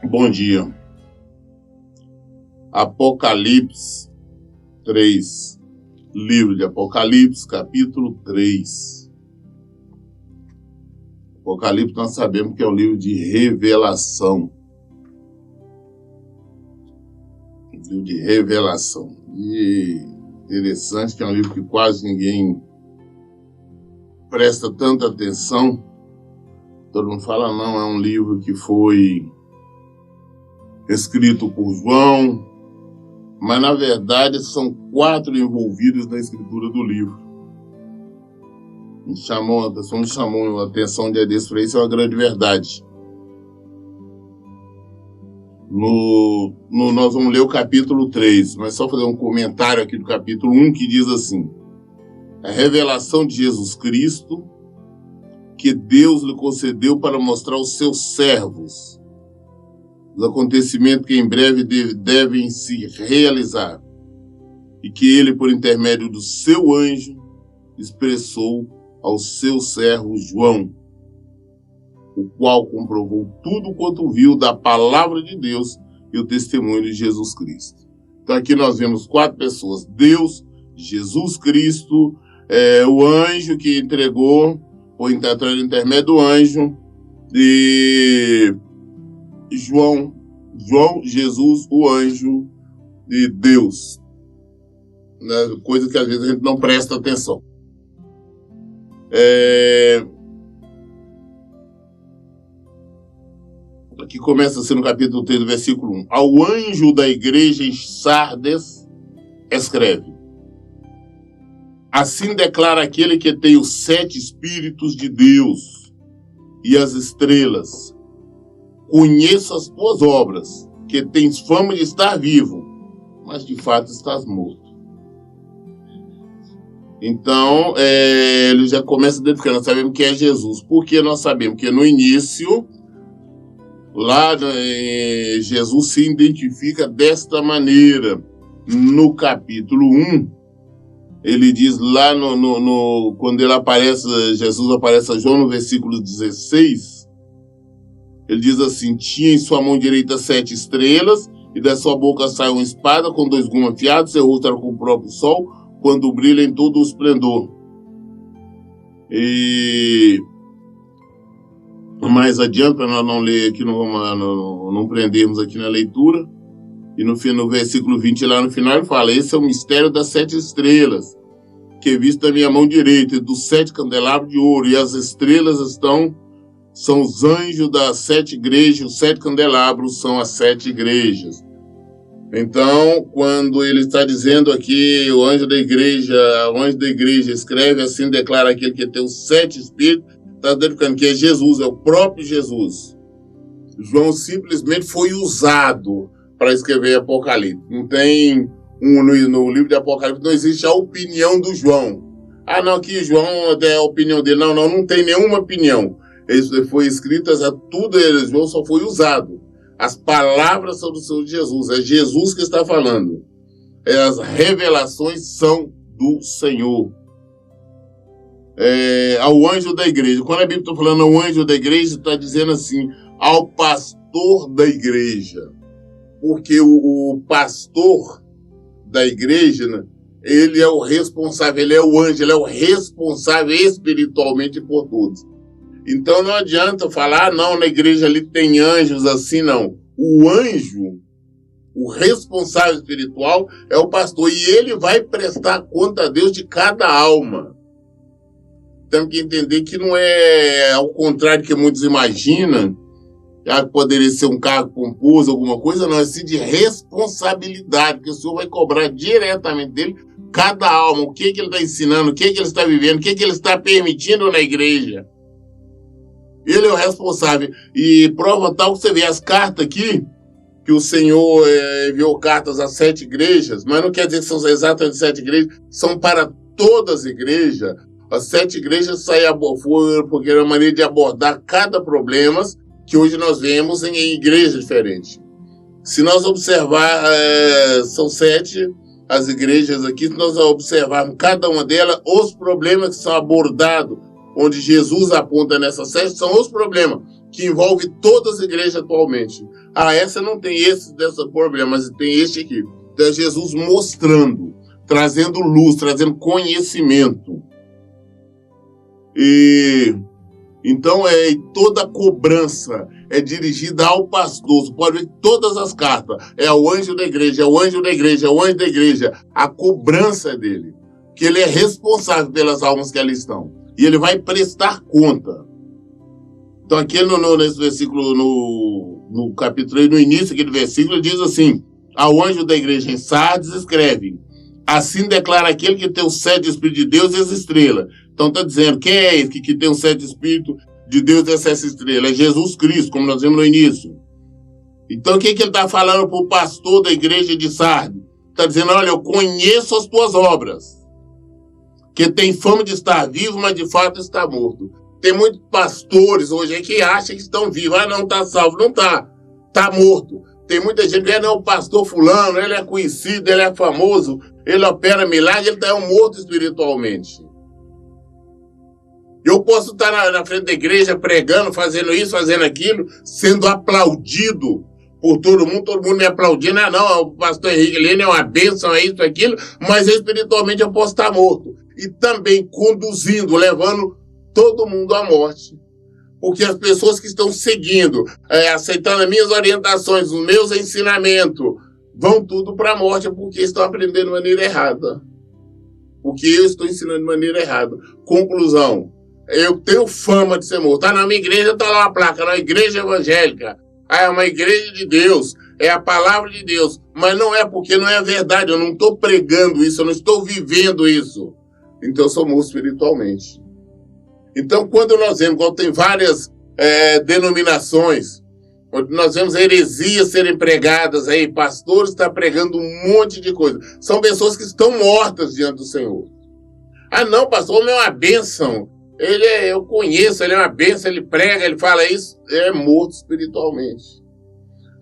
Bom dia. Apocalipse 3. Livro de Apocalipse, capítulo 3. Apocalipse nós sabemos que é um livro de revelação. Livro de revelação. E interessante que é um livro que quase ninguém presta tanta atenção. Todo mundo fala, não, é um livro que foi escrito por João, mas na verdade são 4 envolvidos na escritura do livro. A pessoa me chamou a atenção de desse para isso, é uma grande verdade. Nós vamos ler o capítulo 3, mas só fazer um comentário aqui do capítulo 1 que diz assim: a revelação de Jesus Cristo que Deus lhe concedeu para mostrar aos seus servos os acontecimentos que em breve devem se realizar, e que ele, por intermédio do seu anjo, expressou ao seu servo João, o qual comprovou tudo quanto viu da palavra de Deus e o testemunho de Jesus Cristo. Então aqui nós vemos 4 pessoas: Deus, Jesus Cristo, o anjo que entregou, por intermédio do anjo, e João, Jesus, o anjo de Deus. Né? Coisa que às vezes a gente não presta atenção. Aqui começa assim no capítulo 3, versículo 1. Ao anjo da igreja em Sardes, escreve: assim declara aquele que tem os 7 Espíritos de Deus e as estrelas. Conheço as tuas obras, que tens fama de estar vivo, mas de fato estás morto. Então, ele já começa identificando, nós sabemos que é Jesus. Por que nós sabemos? Porque no início, lá Jesus se identifica desta maneira. No capítulo 1, ele diz lá, quando ele aparece, Jesus aparece a João no versículo 16, ele diz assim: tinha em sua mão direita 7 estrelas, e da sua boca sai uma espada com 2 gumes afiados, seu rosto era como o próprio sol, quando brilha em todo o esplendor. E mais adiante, para nós não ler aqui, não prendermos aqui na leitura, e no versículo 20 lá no final ele fala: esse é o mistério das 7 estrelas, que é visto na minha mão direita, e dos 7 candelabros de ouro, e as estrelas são os anjos das 7 igrejas, os 7 candelabros são as 7 igrejas. Então, quando ele está dizendo aqui, o anjo da igreja escreve, assim declara aquele que tem os 7 Espíritos, está identificando que é Jesus, é o próprio Jesus. João simplesmente foi usado para escrever Apocalipse. Não tem, no livro de Apocalipse não existe a opinião do João. Ah, não, aqui João é a opinião dele. Não tem nenhuma opinião. Isso foi escrito, tudo João só foi usado. As palavras são do Senhor Jesus, é Jesus que está falando. As revelações são do Senhor. Ao anjo da igreja. Quando a Bíblia está falando ao anjo da igreja, está dizendo assim, ao pastor da igreja. Porque o pastor da igreja, né, ele é o responsável, ele é o anjo, ele é o responsável espiritualmente por todos. Então não adianta falar, não, na igreja ali tem anjos assim, não. O anjo, o responsável espiritual é o pastor, e ele vai prestar conta a Deus de cada alma. Temos que entender que não é ao contrário que muitos imaginam, que poderia ser um cargo pomposo, alguma coisa, não, é assim de responsabilidade, que o Senhor vai cobrar diretamente dele cada alma, o que ele está ensinando, o que ele está vivendo, o que ele está permitindo na igreja. Ele é o responsável. E prova tal que você vê as cartas aqui, que o Senhor enviou cartas a 7 igrejas, mas não quer dizer que são exatamente 7 igrejas, são para todas as igrejas. As 7 igrejas foram porque era uma maneira de abordar cada problema que hoje nós vemos em igrejas diferentes. Se nós observar, são 7 as igrejas aqui, se nós observarmos cada uma delas, os problemas que são abordados, onde Jesus aponta nessa série, são os problemas que envolvem todas as igrejas atualmente. essa não tem dessa problema, mas tem este aqui. Então é Jesus mostrando, trazendo luz, trazendo conhecimento. E então toda cobrança é dirigida ao pastor. Você pode ver todas as cartas. É o anjo da igreja, é o anjo da igreja, é o anjo da igreja. A cobrança é dele. Que ele é responsável pelas almas que ali estão. E ele vai prestar conta. Então aqui nesse versículo, no capítulo 3, no início aquele versículo, diz assim: ao anjo da igreja em Sardes escreve: assim declara aquele que tem o 7 Espírito de Deus e as estrelas. Então está dizendo, quem é esse que tem o 7 Espírito de Deus e essa estrela? É Jesus Cristo, como nós vimos no início. Então o que ele está falando para o pastor da igreja de Sardes? Está dizendo, olha, eu conheço as tuas obras, que tem fama de estar vivo, mas de fato está morto. Tem muitos pastores hoje aí que acham que estão vivos. Não, está salvo. Não está. Está morto. Tem muita gente que o pastor fulano, ele é conhecido, ele é famoso, ele opera milagre, ele está morto espiritualmente. Eu posso estar na frente da igreja pregando, fazendo isso, fazendo aquilo, sendo aplaudido por todo mundo me aplaudindo. Não, o pastor Henrique Lene é uma bênção, é isso, aquilo, mas espiritualmente eu posso estar morto. E também conduzindo, levando todo mundo à morte. Porque as pessoas que estão seguindo, aceitando as minhas orientações, os meus ensinamentos, vão tudo para a morte porque estão aprendendo de maneira errada. Porque eu estou ensinando de maneira errada. Conclusão, eu tenho fama de ser morto. Na minha igreja está lá uma placa, na igreja evangélica. É uma igreja de Deus, é a palavra de Deus. Mas não é porque não é a verdade, eu não estou pregando isso, eu não estou vivendo isso. Então eu sou morto espiritualmente. Então, quando nós vemos, quando tem várias denominações, onde nós vemos heresias serem pregadas aí, pastores estão pregando um monte de coisa. São pessoas que estão mortas diante do Senhor. Não, pastor, homem é uma bênção. Eu conheço, ele é uma bênção, ele prega, ele fala isso, é morto espiritualmente.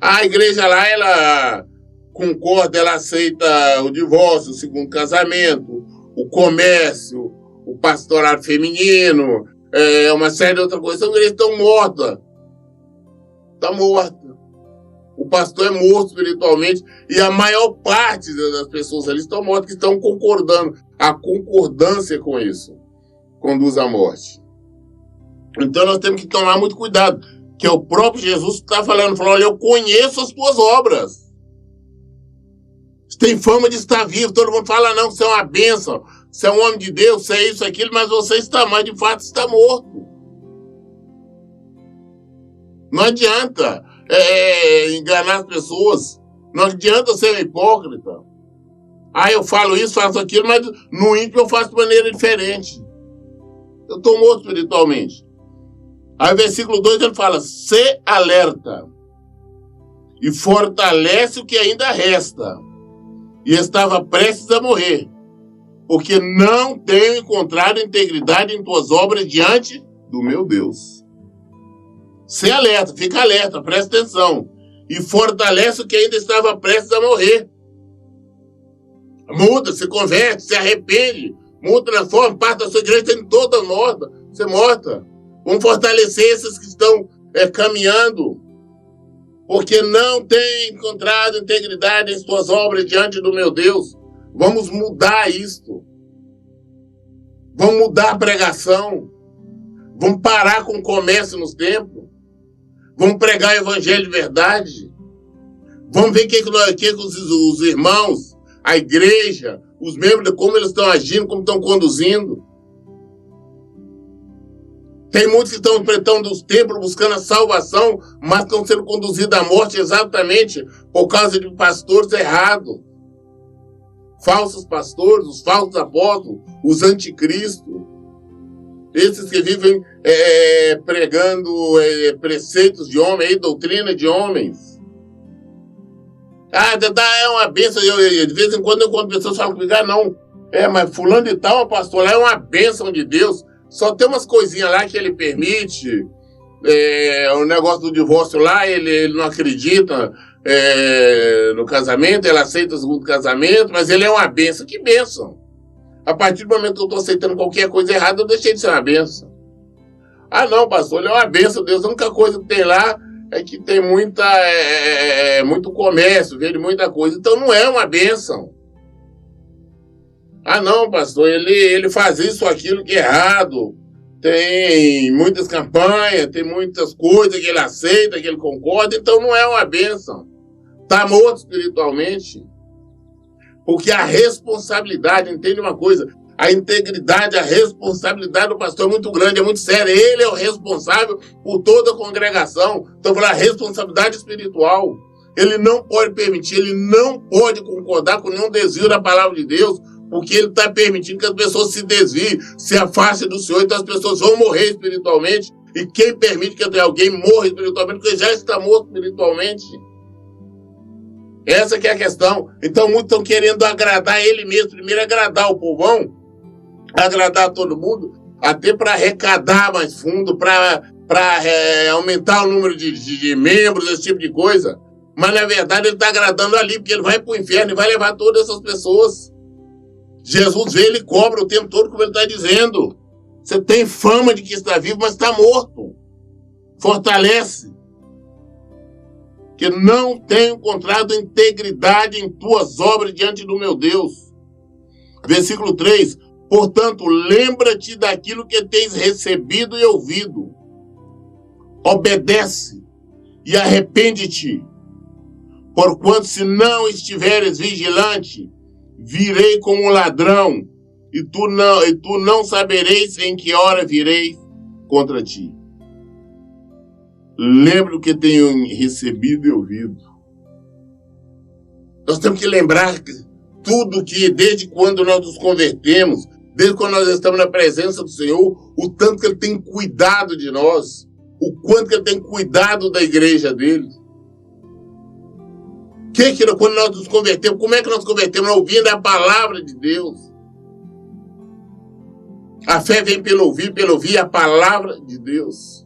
A igreja lá, ela concorda, ela aceita o divórcio, o segundo casamento, o comércio, o pastorado feminino, uma série de outras coisas. Então, eles estão mortas. Está morta. O pastor é morto espiritualmente e a maior parte das pessoas ali estão mortas, que estão concordando. A concordância com isso conduz à morte. Então, nós temos que tomar muito cuidado, que é o próprio Jesus que está falando, olha, eu conheço as tuas obras. Você tem fama de estar vivo, todo mundo fala, não, você é uma bênção, você é um homem de Deus, você é isso, aquilo, mas você está, mas de fato está morto. Não adianta enganar as pessoas, não adianta ser hipócrita. Eu falo isso, faço aquilo, mas no ímpio eu faço de maneira diferente. Eu estou morto espiritualmente. Aí versículo 2 ele fala, se alerta e fortalece o que ainda resta, e estava prestes a morrer, porque não tenho encontrado integridade em tuas obras diante do meu Deus. Se alerta, fica alerta, presta atenção, e fortalece o que ainda estava prestes a morrer. Muda, se converte, se arrepende, muda, transforma, parte da sua igreja tem toda morta, você morta. Vamos fortalecer esses que estão caminhando, porque não tem encontrado integridade em suas obras diante do meu Deus. Vamos mudar isto. Vamos mudar a pregação. Vamos parar com o comércio nos templos. Vamos pregar o evangelho de verdade. Vamos ver o que os irmãos, a igreja, os membros, como eles estão agindo, como estão conduzindo. Tem muitos que estão enfrentando os templos, buscando a salvação, mas estão sendo conduzidos à morte exatamente por causa de pastores errados. Falsos pastores, os falsos apóstolos, os anticristos. Esses que vivem pregando preceitos de homens, doutrina de homens. É uma bênção. De vez em quando pessoas falam comigo, não. Mas fulano de tal, pastor, lá é uma bênção de Deus. Só tem umas coisinhas lá que ele permite. O negócio do divórcio lá, ele não acredita no casamento, ele aceita o segundo casamento, mas ele é uma bênção. Que bênção? A partir do momento que eu estou aceitando qualquer coisa errada, eu deixei de ser uma bênção. Não, pastor, ele é uma bênção, Deus. A única coisa que tem lá é que tem muito comércio, vende muita coisa. Então não é uma bênção. Ah, não, pastor, ele faz isso ou aquilo que é errado. Tem muitas campanhas, tem muitas coisas que ele aceita, que ele concorda. Então não é uma bênção. Está morto espiritualmente. Porque a responsabilidade, entende uma coisa? A integridade, a responsabilidade do pastor é muito grande, é muito séria. Ele é o responsável por toda a congregação. Então, a responsabilidade espiritual. Ele não pode permitir, ele não pode concordar com nenhum desvio da palavra de Deus, porque ele está permitindo que as pessoas se desviem, se afastem do Senhor. Então, as pessoas vão morrer espiritualmente. E quem permite que alguém morra espiritualmente, porque já está morto espiritualmente. Essa que é a questão. Então, muitos estão querendo agradar ele mesmo. Primeiro, agradar o povão, agradar todo mundo, até para arrecadar mais fundo, para aumentar o número de membros, esse tipo de coisa. Mas, na verdade, ele está agradando ali, porque ele vai para o inferno e vai levar todas essas pessoas. Jesus vê, ele cobra o tempo todo, como ele está dizendo. Você tem fama de que está vivo, mas está morto. Fortalece. Que não tenho encontrado integridade em tuas obras diante do meu Deus. Versículo 3. Portanto, lembra-te daquilo que tens recebido e ouvido. Obedece e arrepende-te. Porquanto, se não estiveres vigilante, virei como ladrão, e tu não sabereis em que hora virei contra ti. Lembra o que tenho recebido e ouvido. Nós temos que lembrar tudo que, desde quando nós nos convertemos, desde quando nós estamos na presença do Senhor, o tanto que Ele tem cuidado de nós, o quanto que Ele tem cuidado da igreja dele. Quando nós nos convertemos, como é que nós nos convertemos? Ouvindo a palavra de Deus. A fé vem pelo ouvir a palavra de Deus.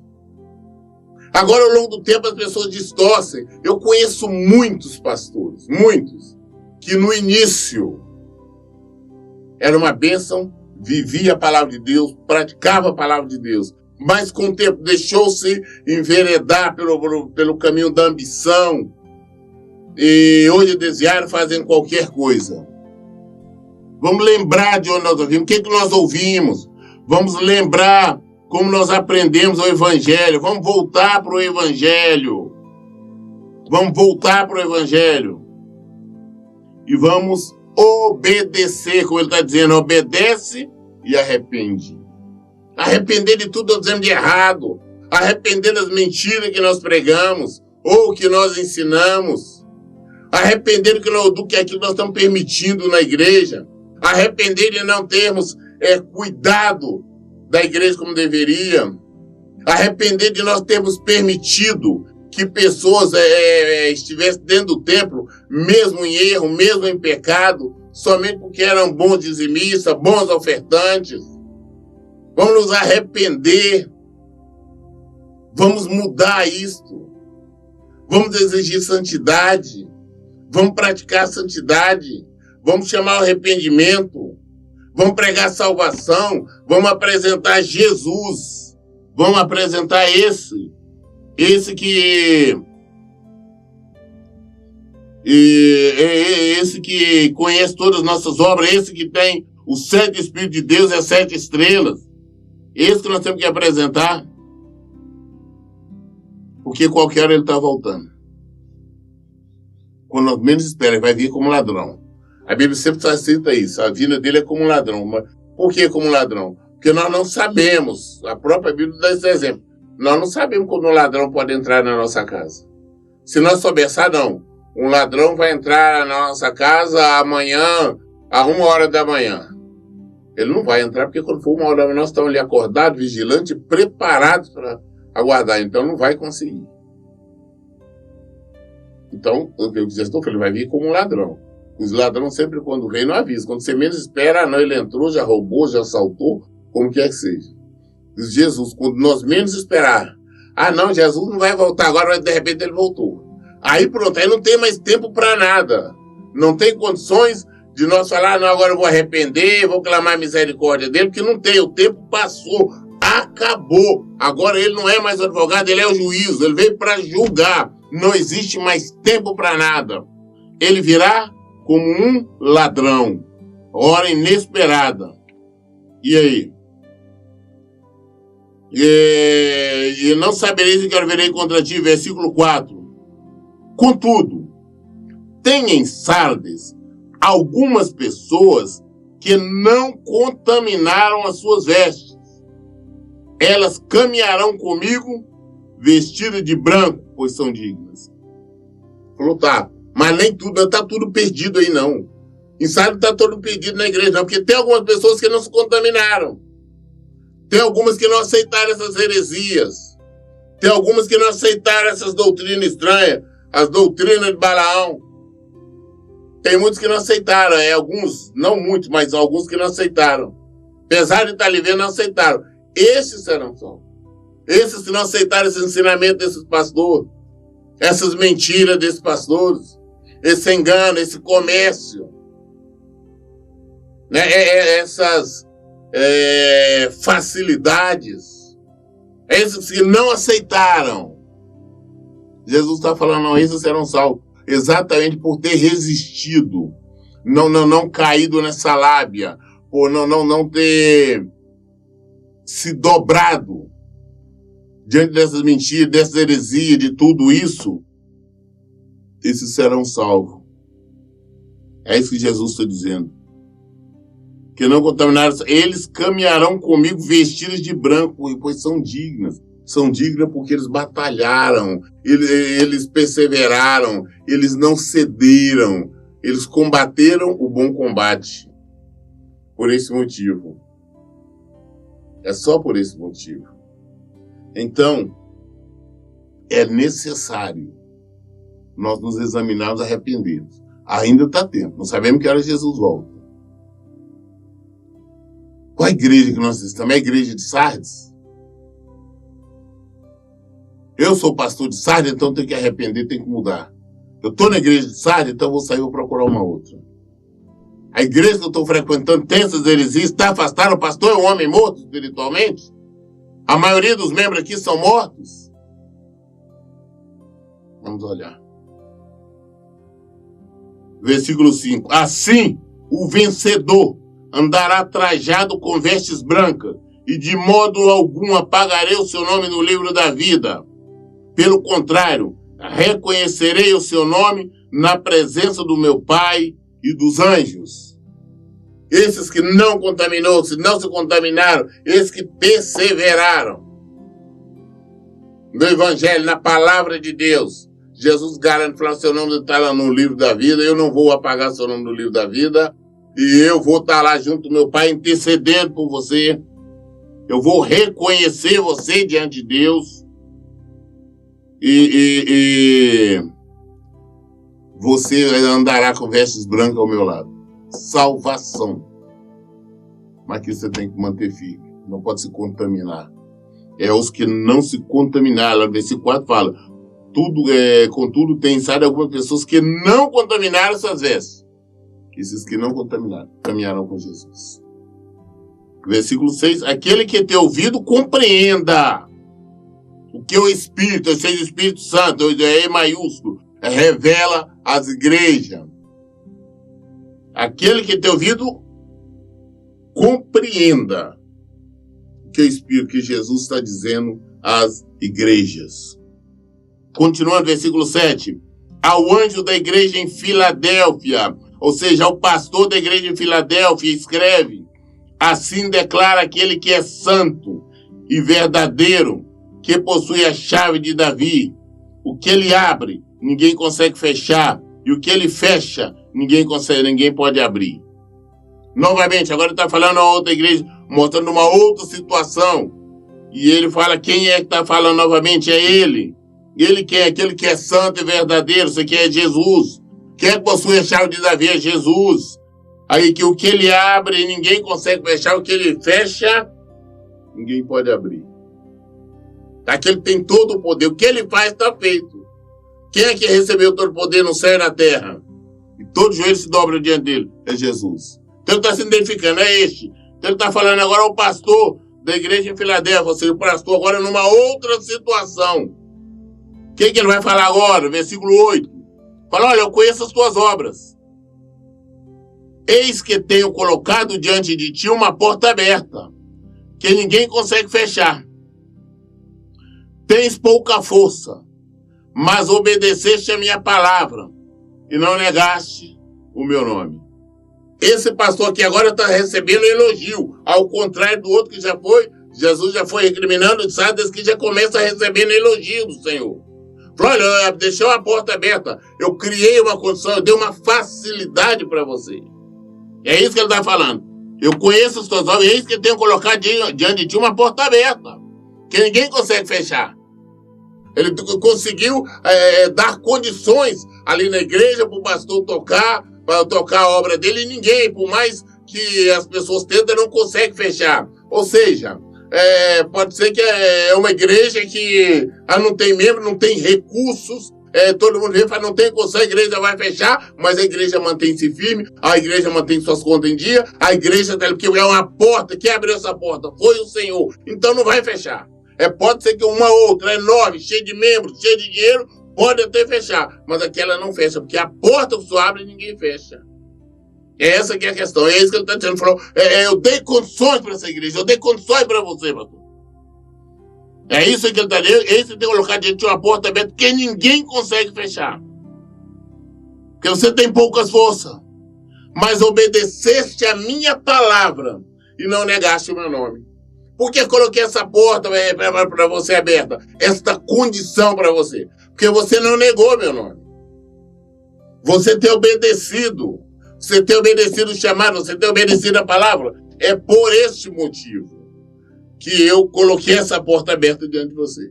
Agora, ao longo do tempo, as pessoas distorcem. Eu conheço muitos pastores, muitos, que no início era uma bênção, vivia a palavra de Deus, praticava a palavra de Deus, mas com o tempo deixou-se enveredar pelo caminho da ambição e hoje desviaram, fazem qualquer coisa. Vamos lembrar de onde nós ouvimos, o que nós ouvimos, vamos lembrar como nós aprendemos o Evangelho. Vamos voltar para o Evangelho. Vamos voltar para o Evangelho. E vamos obedecer, como ele está dizendo. Obedece e arrepende. Arrepender de tudo que nós dizemos de errado. Arrepender das mentiras que nós pregamos ou que nós ensinamos. Arrepender do que aquilo nós estamos permitindo na igreja. Arrepender de não termos cuidado da igreja como deveria. Arrepender de nós termos permitido que pessoas estivessem dentro do templo, mesmo em erro, mesmo em pecado, somente porque eram bons dizimistas, bons ofertantes. Vamos nos arrepender. Vamos mudar isto. Vamos exigir santidade. Vamos praticar a santidade. Vamos chamar o arrependimento. Vamos pregar salvação, vamos apresentar Jesus, vamos apresentar esse que conhece todas as nossas obras, esse que tem o 7 Espírito de Deus e as 7 estrelas, esse que nós temos que apresentar, porque qualquer hora ele está voltando. Quando nós menos esperamos, ele vai vir como ladrão. A Bíblia sempre cita isso, a vinda dele é como um ladrão. Mas por que como ladrão? Porque nós não sabemos, a própria Bíblia dá esse exemplo, nós não sabemos quando um ladrão pode entrar na nossa casa. Se nós soubéssemos, não, um ladrão vai entrar na nossa casa amanhã, a 1h da manhã. Ele não vai entrar, porque quando for 1h da manhã, nós estamos ali acordados, vigilantes, preparados para aguardar, então não vai conseguir. Então, o que eu estou falando, ele vai vir como um ladrão. Os ladrões sempre, quando vêm, não avisam. Quando você menos espera, não, ele entrou, já roubou, já assaltou, como quer que seja. Jesus, quando nós menos esperar, não, Jesus não vai voltar agora, mas de repente ele voltou. Aí pronto, aí não tem mais tempo para nada. Não tem condições de nós falar, não, agora eu vou arrepender, vou clamar a misericórdia dele, porque não tem, o tempo passou. acabou. Agora ele não é mais advogado, ele é o juízo. Ele veio para julgar. Não existe mais tempo para nada. Ele virá como um ladrão. Hora inesperada. E aí? E não sabereis o que eu virei contra ti. Versículo 4. Contudo, tem em Sardes algumas pessoas que não contaminaram as suas vestes. Elas caminharão comigo vestidas de branco, pois são dignas. Falou, tá. Mas nem tudo, não está tudo perdido aí, não. Em Sardes está todo perdido na igreja, não. Porque tem algumas pessoas que não se contaminaram. Tem algumas que não aceitaram essas heresias. Tem algumas que não aceitaram essas doutrinas estranhas. As doutrinas de Balaão. Tem muitos que não aceitaram. Alguns, não muitos, mas alguns que não aceitaram. Apesar de estar ali vendo, não aceitaram. Esses serão salvos. Esses que não aceitaram esse ensinamento desses pastores. Essas mentiras desses pastores. Esse engano, esse comércio. Né? Essas facilidades. Esses que não aceitaram. Jesus está falando, não, esses serão salvos. Exatamente por ter resistido. Não caído nessa lábia. Por não ter se dobrado diante dessas mentiras, dessa heresia, de tudo isso. Esses serão salvos. É isso que Jesus está dizendo. Que não contaminaram, eles caminharão comigo vestidos de branco, pois são dignas. São dignas porque eles batalharam, eles perseveraram, eles não cederam, eles combateram o bom combate. Por esse motivo. É só por esse motivo. Então, é necessário nós nos examinarmos arrependidos. Ainda está tempo, não sabemos que hora Jesus volta. Qual a igreja que nós estamos? É a igreja de Sardes? Eu sou pastor de Sardes, então tenho que arrepender, tenho que mudar. Eu estou na igreja de Sardes, então vou sair e vou procurar uma outra. A igreja que eu estou frequentando tem essas heresias, está afastada, o pastor é um homem morto espiritualmente? A maioria dos membros aqui são mortos? Vamos olhar. Versículo 5. Assim, o vencedor andará trajado com vestes brancas, e de modo algum apagarei o seu nome no livro da vida. Pelo contrário, reconhecerei o seu nome na presença do meu Pai e dos anjos. Esses que não contaminou, se não se contaminaram, esses que perseveraram no Evangelho, na palavra de Deus. Jesus garante, falar, seu nome está lá no livro da vida, eu não vou apagar seu nome no livro da vida, e eu vou estar lá junto do meu Pai intercedendo por você. Eu vou reconhecer você diante de Deus. E você andará com vestes brancas ao meu lado. Salvação. Mas que você tem que manter firme. Não pode se contaminar. É os que não se contaminaram. No versículo 4 fala, contudo tem sabe algumas pessoas que não contaminaram essas vestes. Esses que não contaminaram, caminharão com Jesus. Versículo 6, aquele que tem ouvido, compreenda o que o Espírito, seja o Espírito Santo, é E maiúsculo, revela às igrejas. Aquele que tem ouvido, compreenda o que o Espírito, que Jesus está dizendo às igrejas. Continuando, versículo 7, ao anjo da igreja em Filadélfia, ou seja, ao pastor da igreja em Filadélfia, escreve, assim declara aquele que é santo e verdadeiro, que possui a chave de Davi. O que ele abre, ninguém consegue fechar. E o que ele fecha, ninguém pode abrir. Novamente, agora ele está falando a outra igreja, mostrando uma outra situação. E ele fala, quem é que está falando novamente? É ele. Ele que é aquele que é santo e verdadeiro, isso aqui é Jesus. Quem é que possui a chave de Davi? É Jesus. Aí que o que ele abre, ninguém consegue fechar. O que ele fecha, ninguém pode abrir. Aquele tem todo o poder. O que ele faz está feito. Quem é que recebeu todo o poder no céu e na terra? E todo joelho se dobra diante dele. É Jesus. Então ele está se identificando, é este. Então ele está falando agora ao pastor da igreja em Filadélfia, ou seja, o pastor agora numa outra situação. O que ele vai falar agora? Versículo 8. Fala, olha, eu conheço as tuas obras. Eis que tenho colocado diante de ti uma porta aberta, que ninguém consegue fechar. Tens pouca força, mas obedeceste a minha palavra e não negaste o meu nome. Esse pastor aqui agora está recebendo elogio, ao contrário do outro que já foi, Jesus já foi recriminando, sabe, desse que já começa recebendo elogio do Senhor. Falou, olha, eu deixei uma porta aberta, eu criei uma condição, eu dei uma facilidade para você. É isso que ele está falando. Eu conheço as tuas obras, é isso que eu tenho colocado diante de ti uma porta aberta, que ninguém consegue fechar. Ele conseguiu dar condições ali na igreja para o pastor para tocar a obra dele, e ninguém, por mais que as pessoas tentem, não consegue fechar. Ou seja, pode ser que é uma igreja que não tem membro, não tem recursos, todo mundo vê e fala, não tem condição, a igreja vai fechar, mas a igreja mantém-se firme, a igreja mantém suas contas em dia, a igreja, porque é uma porta, quem abriu essa porta? Foi o Senhor, então não vai fechar. Pode ser que uma outra, enorme, cheia de membros, cheia de dinheiro, pode até fechar, mas aquela não fecha, porque a porta só abre e ninguém fecha. Essa que é a questão, é isso que ele está dizendo. Falou, eu dei condições para essa igreja, eu dei condições para você, pastor. É isso que ele está dizendo, é isso que tem que colocar diante de uma porta aberta que ninguém consegue fechar. Porque você tem poucas forças, mas obedeceste a minha palavra e não negaste o meu nome. Por que coloquei essa porta para você aberta? Esta condição para você. Porque você não negou meu nome. Você tem obedecido. Você tem obedecido o chamado. Você tem obedecido a palavra. É por este motivo que eu coloquei essa porta aberta diante de você.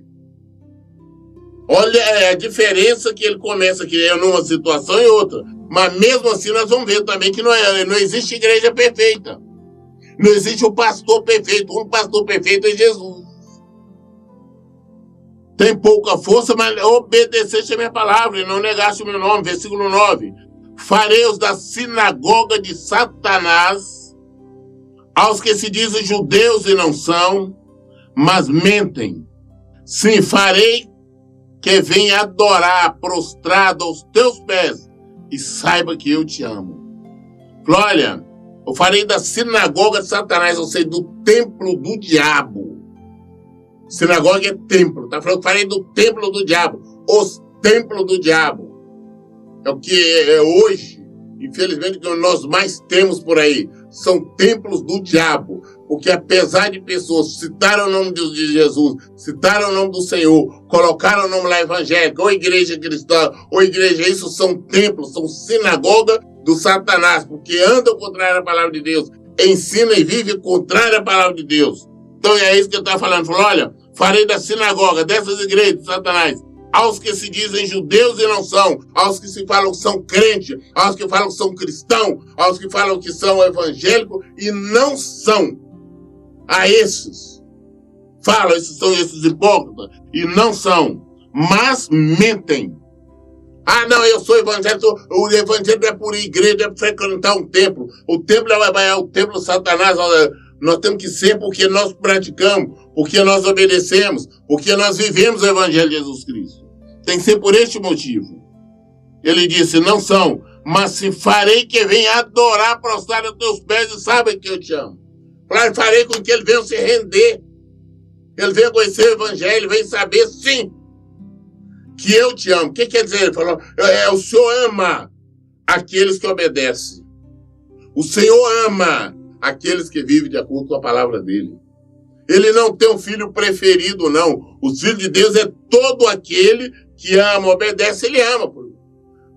Olha a diferença que ele começa aqui. Numa situação e outra. Mas mesmo assim nós vamos ver também que não existe igreja perfeita. Não existe um pastor perfeito. Um pastor perfeito é Jesus. Tem pouca força, mas obedeceste a minha palavra e não negaste o meu nome. Versículo 9. Farei-os da sinagoga de Satanás, aos que se dizem judeus e não são, mas mentem. Sim, farei que venha adorar prostrado aos teus pés e saiba que eu te amo. Olha, eu farei da sinagoga de Satanás, ou seja, do templo do diabo. Sinagoga é templo, tá falando que farei do templo do diabo, os templos do diabo. É o que é hoje, infelizmente, que nós mais temos por aí. São templos do diabo, porque apesar de pessoas citarem o nome de Jesus, citaram o nome do Senhor, colocaram o nome lá evangélico, ou igreja cristã, ou igreja, isso são templos, são sinagoga do Satanás, porque andam contrário à palavra de Deus, ensina e vive contrário à palavra de Deus. Então é isso que eu estava falando. Falou, olha, farei da sinagoga, dessas igrejas de Satanás, aos que se dizem judeus e não são, aos que se falam que são crentes, aos que falam que são cristãos, aos que falam que são evangélicos e não são. A esses, falam, esses são esses hipócritas, e não são, mas mentem. Ah, não, eu sou evangélico, o evangelho não é por igreja, é por frequentar um templo. O templo é o templo de Satanás. Nós temos que ser porque nós praticamos, porque nós obedecemos, porque nós vivemos o evangelho de Jesus Cristo. Tem que ser por este motivo. Ele disse, não são, mas se farei que venha adorar, prostrar aos teus pés e sabem que eu te amo. Farei com que ele venha se render. Ele venha conhecer o evangelho, ele venha saber, sim, que eu te amo. O que quer dizer? Ele falou, o Senhor ama aqueles que obedecem. O Senhor ama aqueles que vivem de acordo com a palavra dele. Ele não tem um filho preferido, não. O filho de Deus é todo aquele que ama, obedece, ele ama.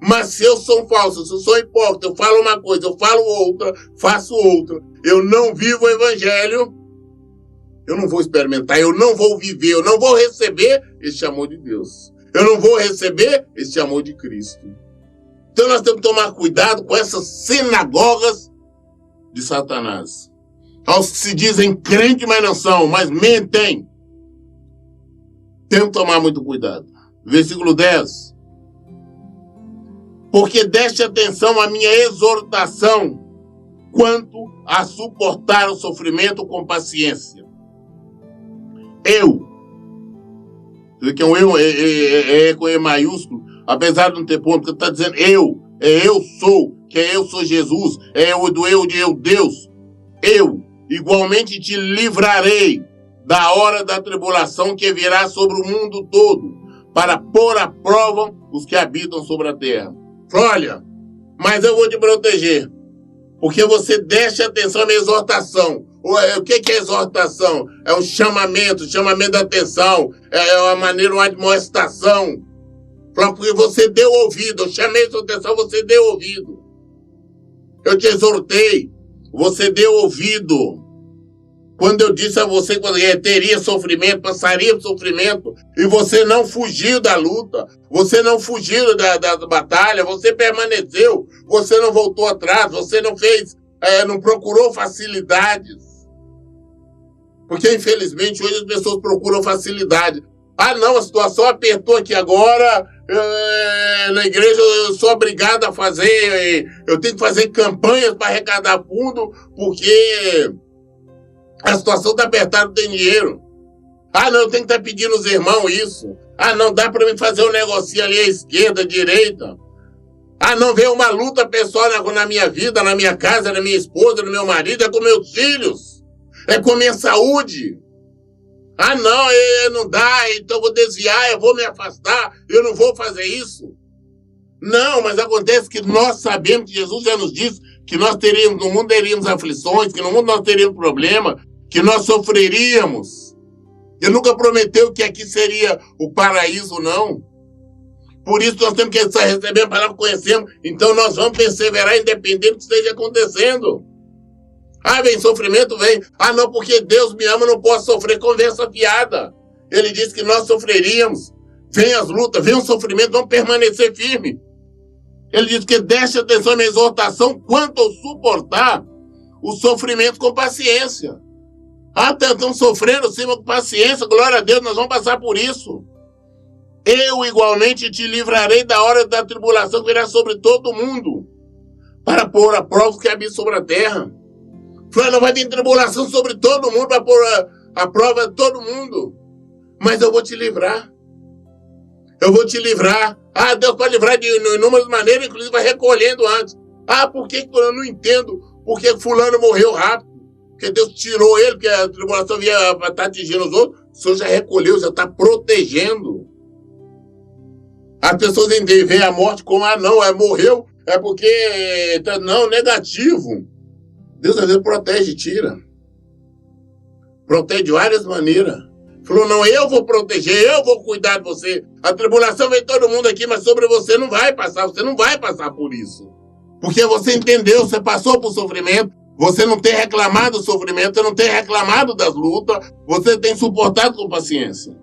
Mas se eu sou falso, se eu sou hipócrita, eu falo uma coisa, eu falo outra, faço outra, eu não vivo o evangelho, eu não vou experimentar, eu não vou viver, eu não vou receber este amor de Deus. Eu não vou receber este amor de Cristo. Então nós temos que tomar cuidado com essas sinagogas de Satanás. Aos que se dizem crentes, mas não são, mas mentem. Temos que tomar muito cuidado. Versículo 10. Porque deste atenção à minha exortação, quanto a suportar o sofrimento com paciência. eu. Que é um eu, é com E maiúsculo, apesar de não ter ponto, porque está dizendo eu sou, que eu sou Jesus, é o do eu de eu, Deus. Eu, igualmente te livrarei da hora da tribulação que virá sobre o mundo todo, para pôr à prova os que habitam sobre a terra. Olha, mas eu vou te proteger, porque você deste atenção à minha exortação. O que é exortação? É um chamamento da atenção, é uma maneira, uma admoestação. Porque você deu ouvido, eu chamei sua atenção, você deu ouvido. Eu te exortei, você deu ouvido. Quando eu disse a você que teria sofrimento, passaria por sofrimento, e você não fugiu da luta, você não fugiu da batalha, você permaneceu, você não voltou atrás, você não fez, não procurou facilidades. Porque, infelizmente, hoje as pessoas procuram facilidade. Ah, não, a situação apertou aqui agora, na igreja eu sou obrigado a fazer, eu tenho que fazer campanhas para arrecadar fundo, porque a situação está apertada, não tem dinheiro. Ah, não, eu tenho que estar pedindo aos irmãos isso. Ah, não, dá para mim fazer um negocinho ali à esquerda, à direita. Ah, não, veio uma luta pessoal na minha vida, na minha casa, na minha esposa, no meu marido, é com meus filhos. É com a minha saúde. Ah, não, não dá, então eu vou desviar, eu vou me afastar, eu não vou fazer isso. Não, mas acontece que nós sabemos que Jesus já nos disse que nós teríamos, no mundo teríamos aflições, que no mundo nós teríamos problema, que nós sofreríamos. Ele nunca prometeu que aqui seria o paraíso, não. Por isso nós temos que receber a palavra que conhecemos, então nós vamos perseverar independente do que esteja acontecendo. Ah, vem sofrimento, vem. Ah, não, porque Deus me ama, não posso sofrer. Conversa fiada. Ele disse que nós sofreríamos. Vem as lutas, vem o sofrimento, vamos permanecer firme. Ele disse que deixe atenção à minha exortação quanto ao suportar o sofrimento com paciência. Ah, estão sofrendo, sim, com paciência, glória a Deus, nós vamos passar por isso. Eu igualmente te livrarei da hora da tribulação que virá sobre todo mundo, para pôr a prova que habita sobre a terra. Não vai vir tribulação sobre todo mundo, para pôr a prova de todo mundo. Mas eu vou te livrar. Eu vou te livrar. Ah, Deus pode livrar de inúmeras maneiras, inclusive vai recolhendo antes. Ah, por que eu não entendo? Por que fulano morreu rápido? Porque Deus tirou ele, porque a tribulação vinha para estar atingindo os outros. O Senhor já recolheu, já está protegendo. As pessoas veem a morte como, morreu, é porque, não, negativo. Deus às vezes protege e tira. Protege de várias maneiras. Falou, não, eu vou proteger, eu vou cuidar de você. A tribulação vem todo mundo aqui, mas sobre você não vai passar, você não vai passar por isso. Porque você entendeu, você passou por sofrimento, você não tem reclamado do sofrimento, você não tem reclamado das lutas, você tem suportado com paciência.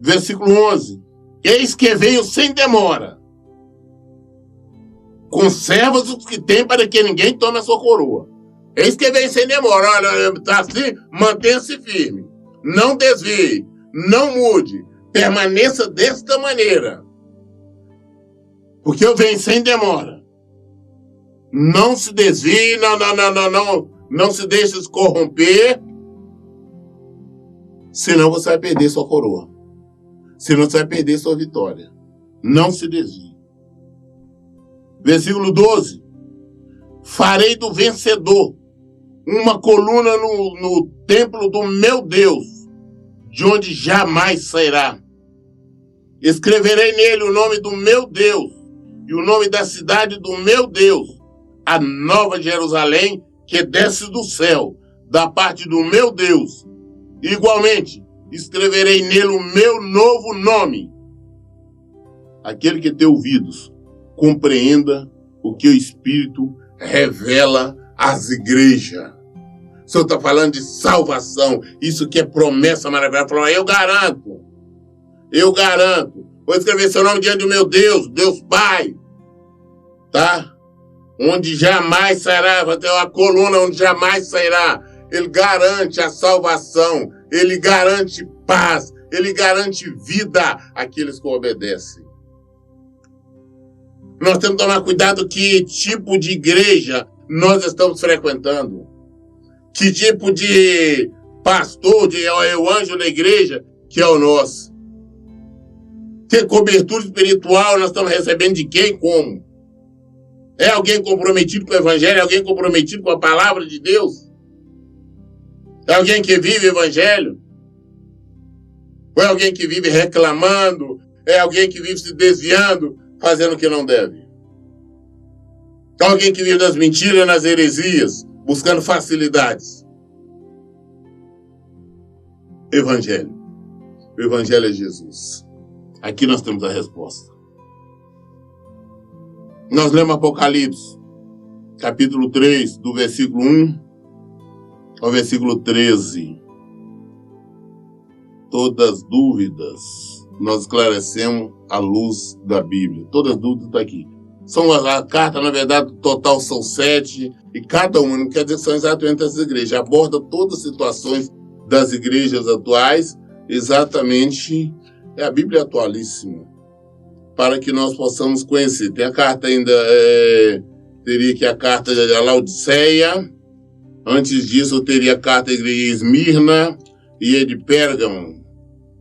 Versículo 11. Eis que veio sem demora. Conserva os que tem para que ninguém tome a sua coroa. Eis que vem sem demora. Olha, está assim, mantenha-se firme. Não desvie, não mude. Permaneça desta maneira. Porque eu venho sem demora. Não se desvie, não se deixe se corromper. Senão você vai perder sua coroa. Senão você vai perder sua vitória. Não se desvie. Versículo 12. Farei do vencedor uma coluna no templo do meu Deus, de onde jamais sairá. Escreverei nele o nome do meu Deus e o nome da cidade do meu Deus, a nova Jerusalém que desce do céu, da parte do meu Deus. Igualmente, escreverei nele o meu novo nome. Aquele que tem ouvidos, compreenda o que o Espírito revela às igrejas. O Senhor está falando de salvação. Isso que é promessa maravilhosa. Falou, eu garanto. Vou escrever seu nome diante do meu Deus, Deus Pai. Tá? Onde jamais sairá, vai ter uma coluna onde jamais sairá. Ele garante a salvação. Ele garante paz. Ele garante vida àqueles que obedecem. Nós temos que tomar cuidado que tipo de igreja nós estamos frequentando. Que tipo de pastor, é o anjo da igreja, que é o nosso. Que cobertura espiritual nós estamos recebendo de quem? Como? É alguém comprometido com o evangelho? É alguém comprometido com a palavra de Deus? É alguém que vive o evangelho? Ou é alguém que vive reclamando? É alguém que vive se desviando, fazendo o que não deve? É alguém que vive nas mentiras, nas heresias, buscando facilidades? Evangelho. O evangelho é Jesus. Aqui nós temos a resposta. Nós lemos Apocalipse, capítulo 3, do versículo 1 ao versículo 13. Todas as dúvidas nós esclarecemos à luz da Bíblia. Todas as dúvidas estão aqui. A carta, na verdade, total são 7, e cada uma, não quer dizer que são exatamente as igrejas, aborda todas as situações das igrejas atuais, exatamente, é a Bíblia atualíssima, para que nós possamos conhecer. Tem a carta ainda, teria que a carta da Laodiceia, antes disso eu teria a carta da igreja de Esmirna, e a de Pérgamo,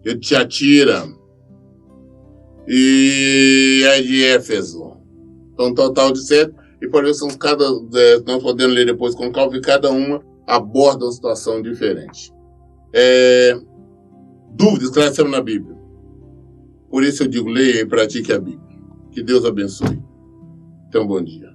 e de Tiatira, e a de Éfeso. Então, um total de 7, e por isso nós podemos ler depois com calma, e cada uma aborda uma situação diferente. Dúvidas, esclarecemos na Bíblia. Por isso eu digo, leia e pratique a Bíblia. Que Deus abençoe. Então, bom dia.